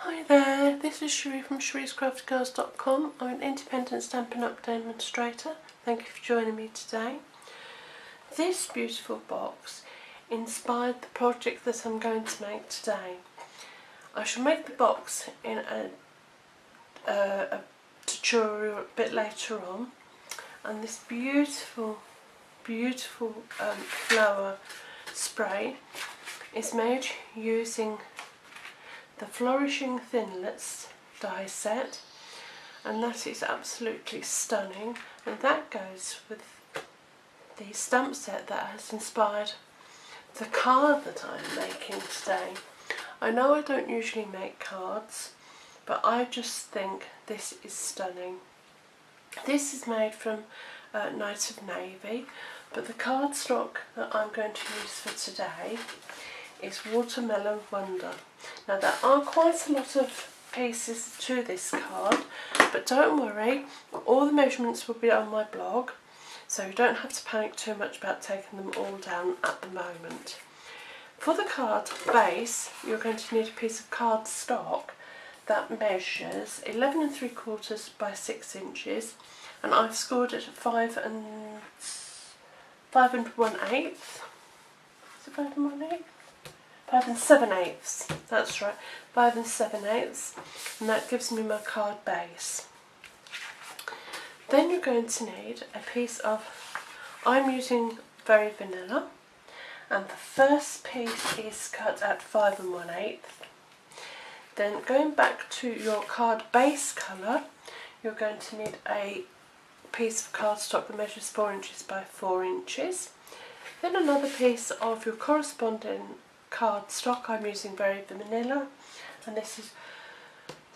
Hi there, this is Cherie from Cherie'sCraftyGirls.com. I'm an independent Stampin' Up! Demonstrator. Thank you for joining me today. This beautiful box inspired the project that I'm going to make today. I shall make the box in a tutorial a bit later on, and this beautiful flower spray is made using the Flourishing Thinlits die set, and that is absolutely stunning, and that goes with the stamp set that has inspired the card that I'm making today. I know I don't usually make cards, but I just think this is stunning. This is made from Night of Navy, but the cardstock that I'm going to use for today is Watermelon Wonder. Now there are quite a lot of pieces to this card, but don't worry, all the measurements will be on my blog, so you don't have to panic too much about taking them all down at the moment. For the card base, you're going to need a piece of cardstock that measures 11 3/4 by 6 inches, and I've scored it at 5 1/8. Is it 5 1/8? 5 7/8, that's right, 5 7/8, and that gives me my card base. Then you're going to need a piece of, I'm using Very Vanilla, and the first piece is cut at 5 1/8. Then going back to your card base colour, you're going to need a piece of cardstock that measures 4 inches by 4 inches. Then another piece of your corresponding cardstock. I'm using Very Vanilla, and this is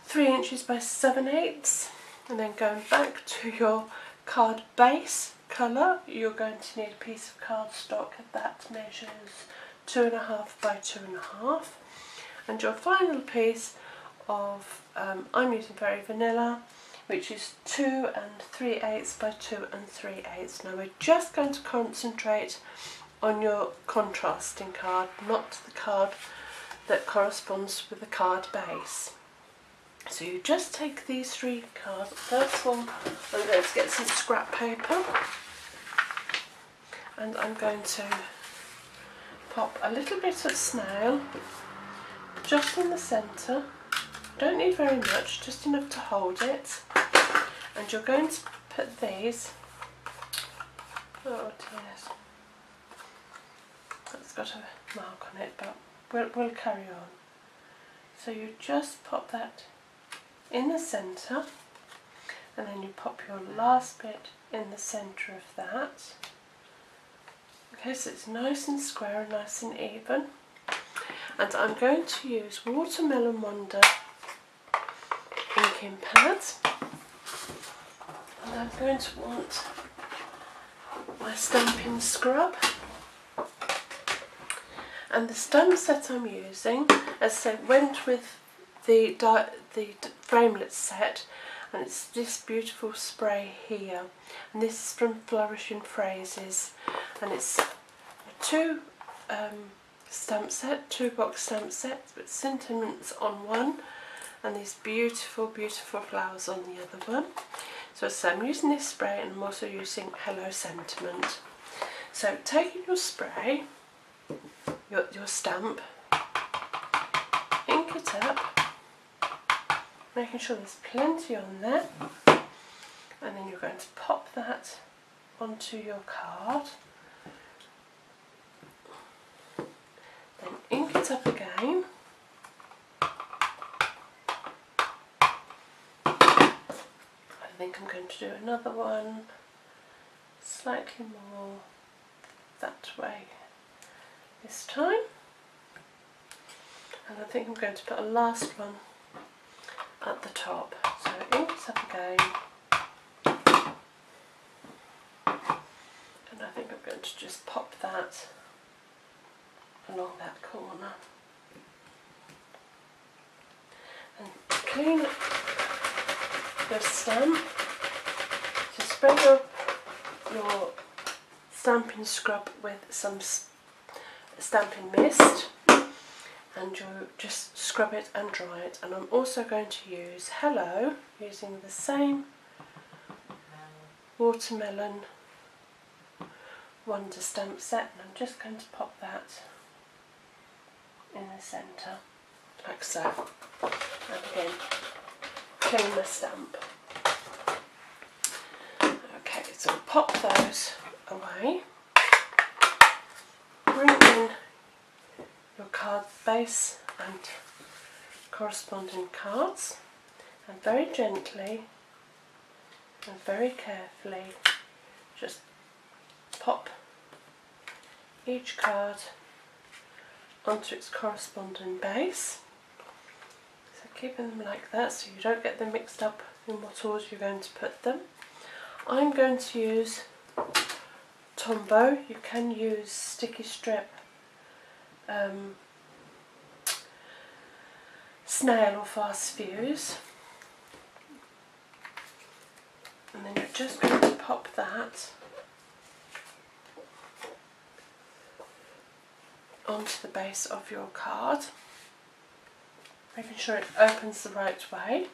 3 inches by 7/8. And then going back to your card base colour, you're going to need a piece of cardstock that measures 2.5 by 2.5. And your final piece of, I'm using Very Vanilla, which is 2 3/8 by 2 3/8. Now we're just going to concentrate on your contrasting card, not the card that corresponds with the card base. So you just take these 3 cards. First of all, I'm going to get some scrap paper, and I'm going to pop a little bit of snail just in the centre. Don't need very much, just enough to hold it. And you're going to put these, oh dear, it's got a mark on it, but we'll carry on. So you just pop that in the centre, and then you pop your last bit in the centre of that. Okay, so it's nice and square and nice and even. And I'm going to use Watermelon Wonder inking pads, and I'm going to want my stamping scrub. And the stamp set I'm using, as I said, went with the framelit set, and it's this beautiful spray here, and this is from Flourishing Phrases, and it's a 2 stamp set, 2 box stamp sets, with sentiments on one, and these beautiful flowers on the other one. So I'm using this spray, and I'm also using Hello Sentiment. So taking your spray, your stamp, ink it up, making sure there's plenty on there, and then you're going to pop that onto your card, then ink it up again, I think I'm going to do another one slightly more that way this time, and I think I'm going to put a last one at the top. So ink it up again, and I think I'm going to just pop that along that corner and clean your stamp. So spray your stamping scrub with some stamping mist, and you just scrub it and dry it. And I'm also going to use Hello using the same watermelon Wonder stamp set, and I'm just going to pop that in the centre like so, and again clean the stamp. Okay, so pop those away, bring in your card base and corresponding cards, and very gently and very carefully just pop each card onto its corresponding base. So keeping them like that so you don't get them mixed up in what order you're going to put them. I'm going to use Tombow. You can use sticky strip, snail or fast fuse, and then you're just going to pop that onto the base of your card, making sure it opens the right way,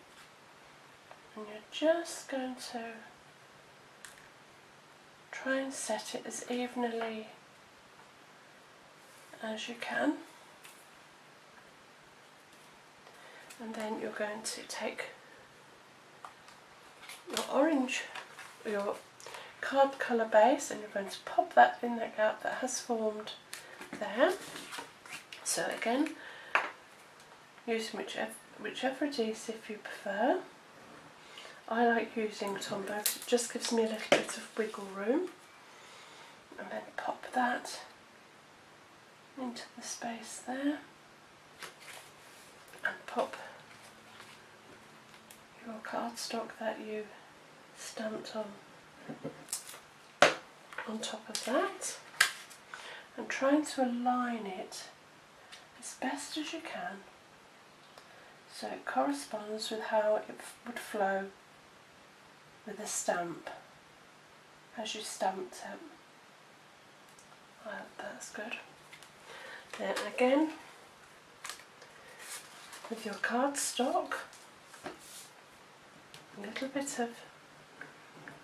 and you're just going to try and set it as evenly as you can, and then you're going to take your card colour base, and you're going to pop that in the gap that has formed there. So again, using whichever adhesive you prefer. I like using Tombow because it just gives me a little bit of wiggle room, and then pop that into the space there, and pop your cardstock that you stamped on top of that, and trying to align it as best as you can so it corresponds with how it would flow with the stamp as you stamped it. Well, that's good. Then again, with your cardstock, a little bit of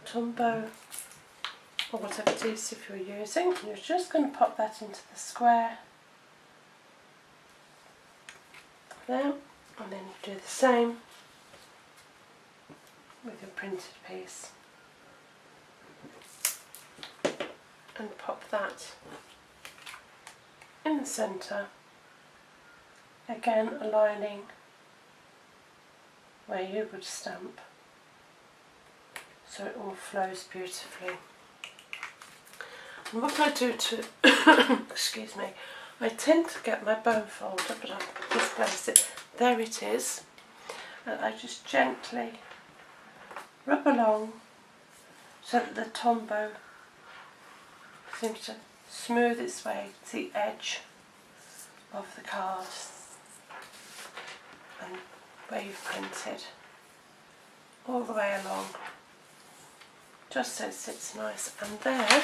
Tombow or whatever adhesive you're using, and you're just going to pop that into the square there, and then do the same with your printed piece, and pop that in the centre, again aligning where you would stamp so it all flows beautifully. And what I do to excuse me, I tend to get my bone folder, but I'll misplace it. There it is, and I just gently rub along so that the Tombow seems to smooth its way to the edge of the card and where you've printed, all the way along, just so it sits nice. And there,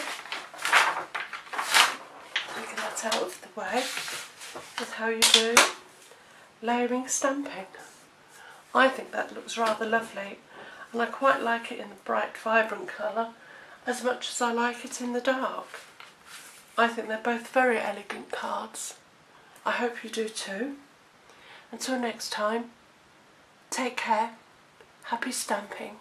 taking that out of the way, is how you do layering stamping. I think that looks rather lovely, and I quite like it in the bright vibrant colour as much as I like it in the dark. I think they're both very elegant cards. I hope you do too. Until next time, take care, happy stamping.